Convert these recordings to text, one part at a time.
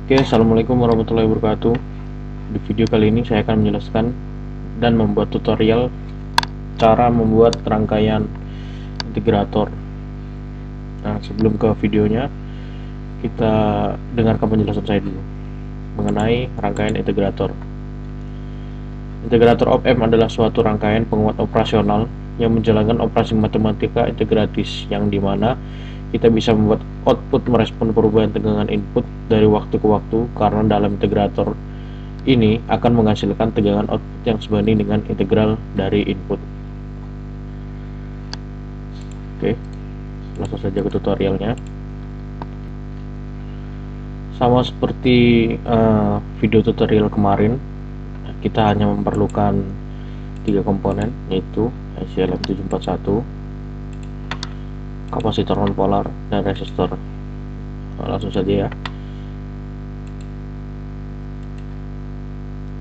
Oke, assalamualaikum warahmatullahi wabarakatuh. Di video kali ini saya akan menjelaskan dan membuat tutorial cara membuat rangkaian integrator. Nah, sebelum ke videonya, kita dengarkan penjelasan saya dulu mengenai rangkaian integrator. Integrator op-amp adalah suatu rangkaian penguat operasional yang menjalankan operasi matematika integratis, yang dimana kita bisa membuat output merespon perubahan tegangan input dari waktu ke waktu, karena dalam integrator ini akan menghasilkan tegangan output yang sebanding dengan integral dari input. Oke, langsung saja ke tutorialnya. Sama seperti video tutorial kemarin, kita hanya memerlukan 3 komponen, yaitu IC LM741, kapasitor non-polar, dan resistor. Langsung saja ya.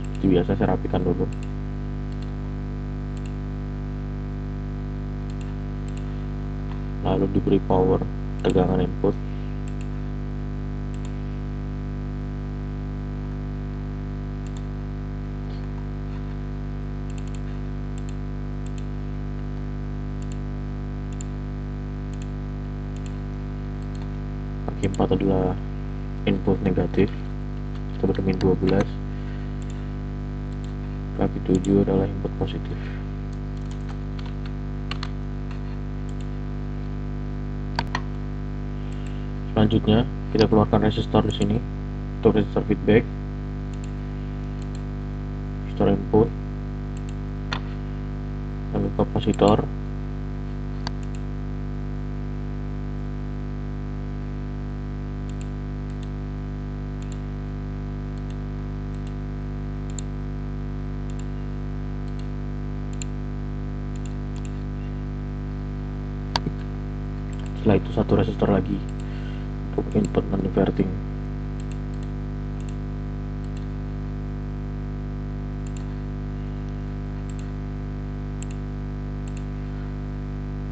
Seperti biasa saya rapikan dulu. Lalu diberi power tegangan input. Kaki 4 adalah input negatif, kita bermin 12. Kaki 7 adalah input positif. Selanjutnya kita keluarkan resistor di sini untuk resistor feedback, resistor input, lalu kapasitor, setelah itu satu resistor lagi untuk input non inverting.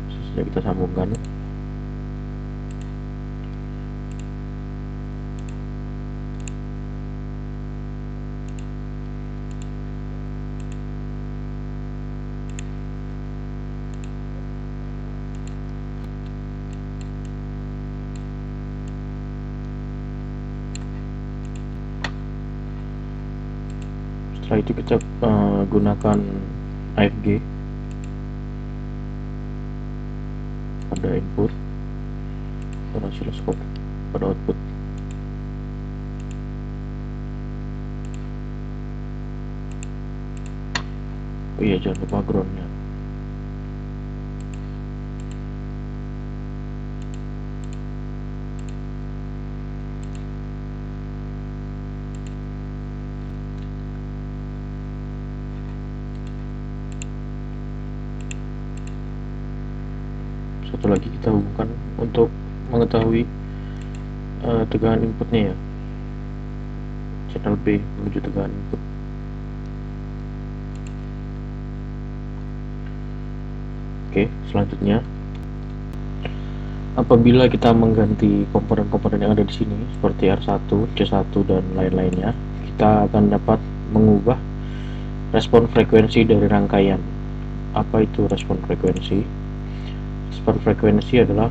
Setelah kita sambungkan, setelah itu kita gunakan AFG pada input dan oscilloscope pada output. Oh iya, jangan lupa groundnya. Satu lagi kita hubungkan untuk mengetahui tegangan inputnya ya, channel B menuju tegangan input. Oke, selanjutnya apabila kita mengganti komponen-komponen yang ada di sini seperti R1, C1 dan lain-lainnya, kita akan dapat mengubah respon frekuensi dari rangkaian. Apa itu respon frekuensi? Respon frekuensi adalah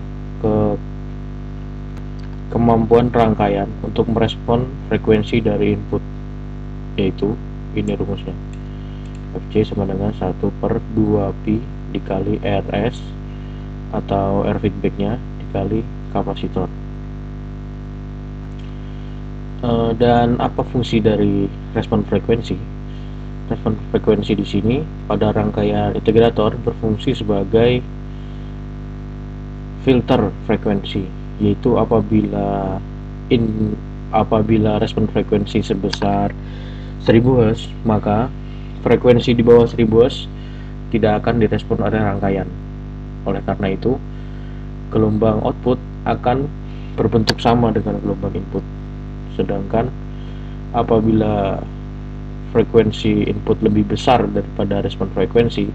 kemampuan rangkaian untuk merespon frekuensi dari input, yaitu ini rumusnya, Fc sama dengan 1/2pi dikali Rs atau R feedbacknya dikali kapasitor. Dan apa fungsi dari respon frekuensi? Respon frekuensi di sini pada rangkaian integrator berfungsi sebagai filter frekuensi, yaitu apabila respon frekuensi sebesar 1000 Hz, maka frekuensi di bawah 1000 Hz tidak akan direspon oleh rangkaian. Oleh karena itu, gelombang output akan berbentuk sama dengan gelombang input. Sedangkan apabila frekuensi input lebih besar daripada respon frekuensi,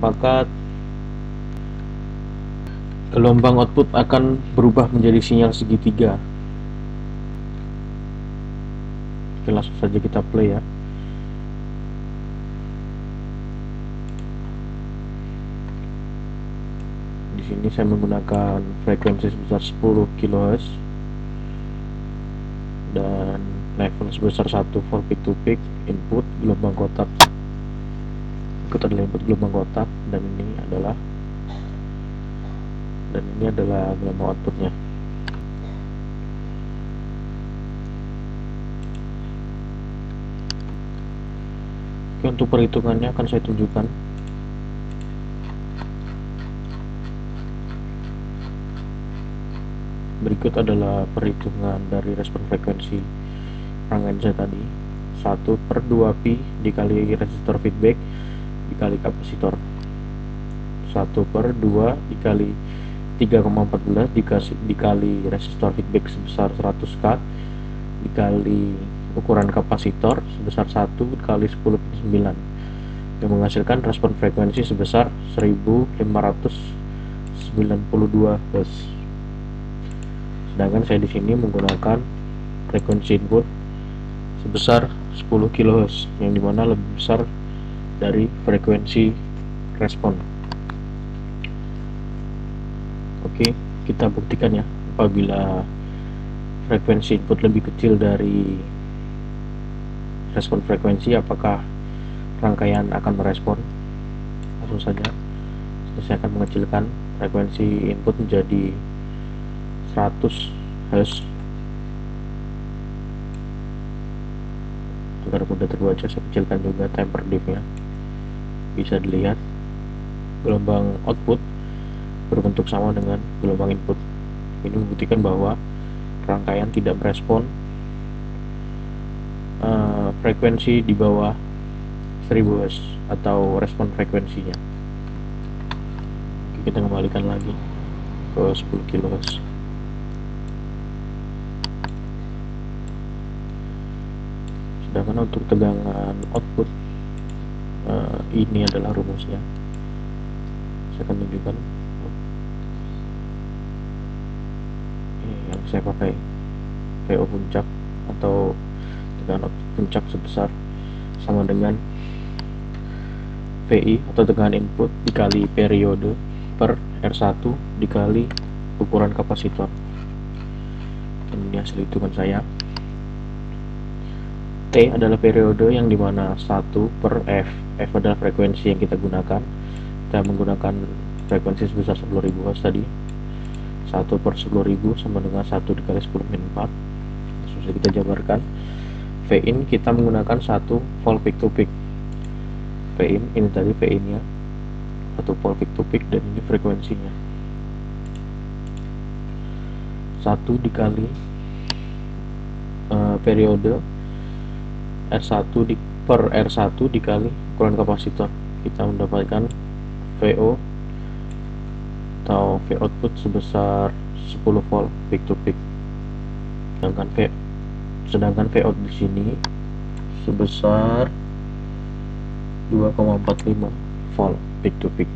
maka gelombang output akan berubah menjadi sinyal segitiga. Oke, langsung saja kita play ya. Di sini saya menggunakan frekuensi sebesar 10 kHz dan level sebesar 1 volt peak to peak, input gelombang kotak. Ikut adalah input gelombang kotak, dan ini adalah gelombang outputnya. Oke, untuk perhitungannya akan saya tunjukkan. Berikut adalah perhitungan dari respon frekuensi rangkaian saya tadi. 1/2pi dikali resistor feedback dikali kapasitor. 1/2 dikali 3,14 dikali resistor feedback sebesar 100K dikali ukuran kapasitor sebesar 1 kali 10⁹, yang menghasilkan respon frekuensi sebesar 1592 Hz. Sedangkan saya di sini menggunakan frekuensi input sebesar 10 kHz, yang dimana lebih besar dari frekuensi respon. Oke, kita buktikan ya, apabila frekuensi input lebih kecil dari respon frekuensi, apakah rangkaian akan merespon. Langsung saja saya akan mengecilkan frekuensi input menjadi 100 Hz agar mudah terbaca. Saya kecilkan juga temper diff-nya. Bisa dilihat gelombang output berbentuk sama dengan gelombang input. Ini membuktikan bahwa rangkaian tidak merespon frekuensi di bawah 1000 Hz atau respon frekuensinya. Oke, kita kembalikan lagi ke 10 kHz. Sedangkan untuk tegangan output, ini adalah rumusnya. Saya akan tunjukkan. Ini yang saya pakai, VO puncak atau tegangan output puncak sebesar sama dengan VI atau tegangan input dikali periode per R1 dikali ukuran kapasitor. Dan ini hasil hitungan saya. T adalah periode, yang dimana 1/f. F adalah frekuensi yang kita gunakan. Kita menggunakan frekuensi sebesar 10.000 Hz tadi. 1/10.000 sama dengan 1 dikali 10⁻⁴. Langsung kita jabarkan. Vin kita menggunakan 1 volt peak to peak. Vin ini tadi Vin nya 1 volt peak to peak, dan ini frekuensinya 1 dikali periode R1 per R1 dikali ukuran kapasitor. Kita mendapatkan VO atau V output sebesar 10 volt peak to peak. Sedangkan V out di sini sebesar 2,45 volt peak to peak.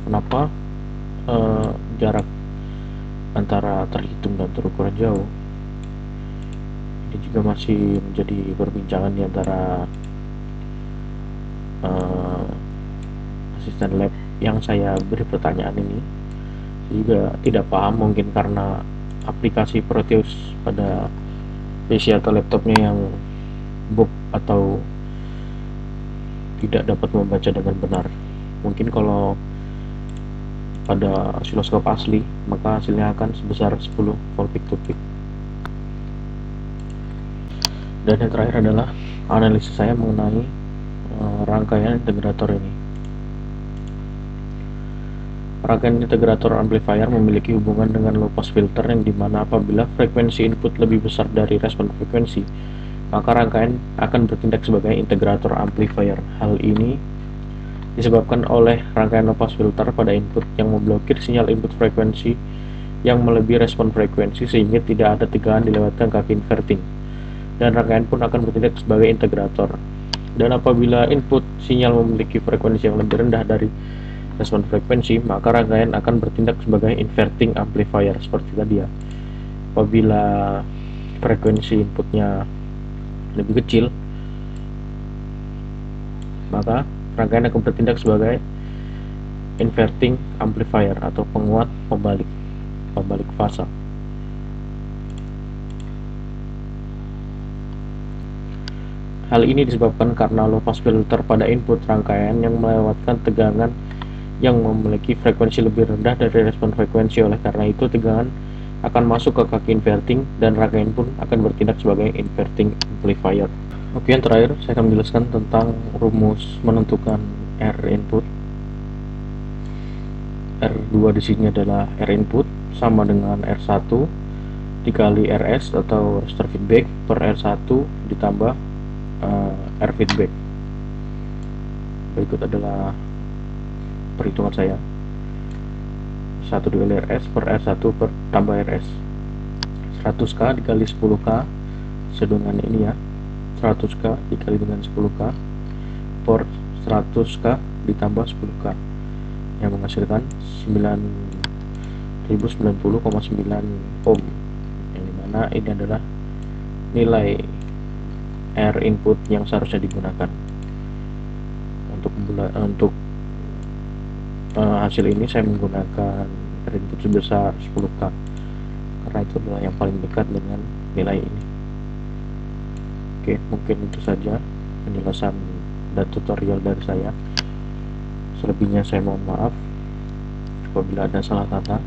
Kenapa jarak antara terhitung dan terukur jauh? Ini juga masih menjadi perbincangan di antara asisten lab yang saya beri pertanyaan ini. Saya juga tidak paham, mungkin karena aplikasi Proteus pada PC atau laptopnya yang bug atau tidak dapat membaca dengan benar. Mungkin kalau pada osiloskop asli, maka hasilnya akan sebesar 10 volt peak to peak. Dan yang terakhir adalah analisis saya mengenai rangkaian integrator ini. Rangkaian integrator amplifier memiliki hubungan dengan low pass filter, yang dimana apabila frekuensi input lebih besar dari respon frekuensi, maka rangkaian akan bertindak sebagai integrator amplifier. Hal ini disebabkan oleh rangkaian low pass filter pada input yang memblokir sinyal input frekuensi yang melebihi respon frekuensi, sehingga tidak ada tegangan dilewatkan kaki inverting, dan rangkaian pun akan bertindak sebagai integrator. Dan apabila input sinyal memiliki frekuensi yang lebih rendah dari respon frekuensi, maka rangkaian akan bertindak sebagai inverting amplifier seperti tadi ya. Apabila frekuensi inputnya lebih kecil, maka rangkaian akan bertindak sebagai inverting amplifier atau penguat pembalik fasa. Hal ini disebabkan karena low pass filter pada input rangkaian yang melewatkan tegangan yang memiliki frekuensi lebih rendah dari respon frekuensi. Oleh karena itu, tegangan akan masuk ke kaki inverting dan rangkaian pun akan bertindak sebagai inverting amplifier. Oke, yang terakhir saya akan menjelaskan tentang rumus menentukan R input. R2 di sini adalah R input sama dengan R1 dikali RS atau resistor feedback per R1 ditambah R feedback. Berikut adalah perhitungan saya. 1 dikali RS per R1 per tambah RS, 100k dikali 10k sedangkan ini ya, 100k dikali dengan 10k per 100k ditambah 10k yang menghasilkan 9090,9 ohm, yang dimana ini adalah nilai R input yang seharusnya digunakan. Untuk hasil ini saya menggunakan R input sebesar 10k karena itu adalah yang paling dekat dengan nilai ini. Oke, mungkin itu saja penjelasan dan tutorial dari saya. Selebihnya saya mohon maaf apabila ada salah kata,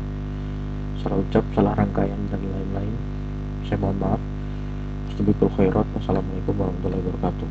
salah ucap, salah rangkaian, dan lain-lain. Saya mohon maaf. Wassalamualaikum warahmatullahi wabarakatuh.